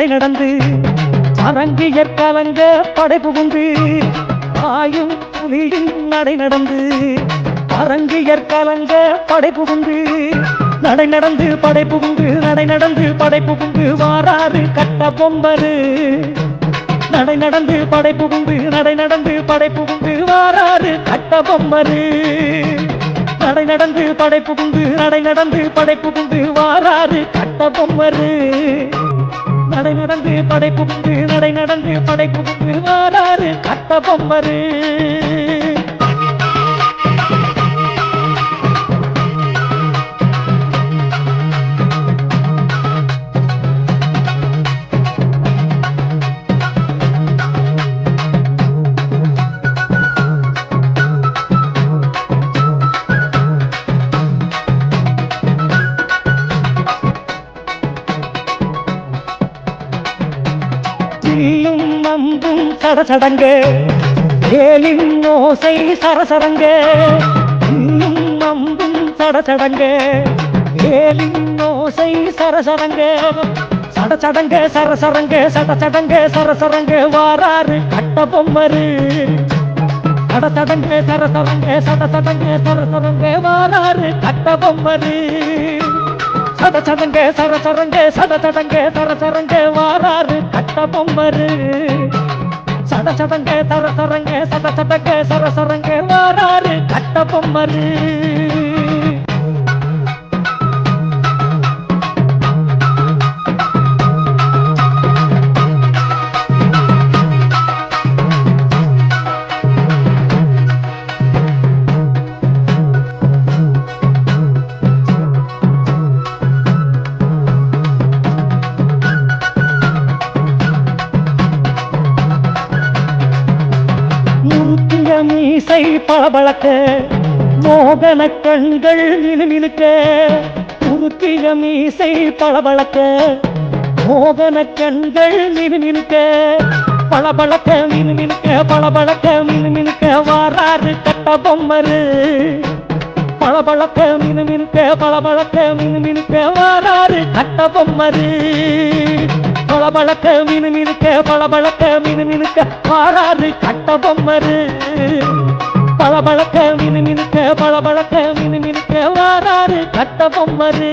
நடை நடந்து அரங்கியற் கலங்க படை புகுந்து ஆயும் புலியின் நடை நடந்து அரங்கியற் கலங்க படை புகுந்து நடை நடந்து படை புகுந்து நடை நடந்து படை புகுந்து வாராறு கட்ட பொம்பரு நடை நடந்து படை புகுந்து நடை நடந்து படை புகுந்து வாராறு கட்ட பொம்பரு நடை நடந்து படை புகுந்து நடை நடந்து படை புகுந்து வாராறு கட்ட பொம்மரு நடை நடந்து படை புகுந்து நடை நடந்து படை புகுந்து வாராறு கட்ட பொம்மரு அம்பும் சடசடங்க ஏலின் ஓசை சரசரங்க அம்பும் சடசடங்க ஏலின் ஓசை சரசரங்க சடசடங்க சரசரங்க சடசடங்க சரசரங்க வாராறு கட்ட பொம்மரு சடசடங்க சரசரங்க சடசடங்க சரசரங்க வாராறு கட்ட பொம்மரு சடசடங்க சரசரங்க சடசடங்க சரசரங்க வாராறு கட்ட பொம்மரு சடசடங்க சரசரங்க சடசடங்க சரசரங்க வாராறு கட்ட பொம்மரு மீசை பளபளக்க மோகன கண்கள் மினுமினுக்க முறுக்கிய மீசை பளபளக்க மோகன கண்கள் மினுமினுக்க பளபளக்க மினுமினுக்க பளபளக்க மினுமினுக்க வாராறு கட்ட பொம்மரு பளபளக்க மினுமினுக்க பளபளக்க மினுமினுக்க வாராறு கட்ட பொம்மரு பளபளக்க மினுமினுக்க பளபளக்க மினுமினுக்க வாராறு கட்ட பொம்மரு பளபளக்க மினுமினுக்க பளபளக்க மினுமினுக்க வாராறு கட்ட பொம்மரு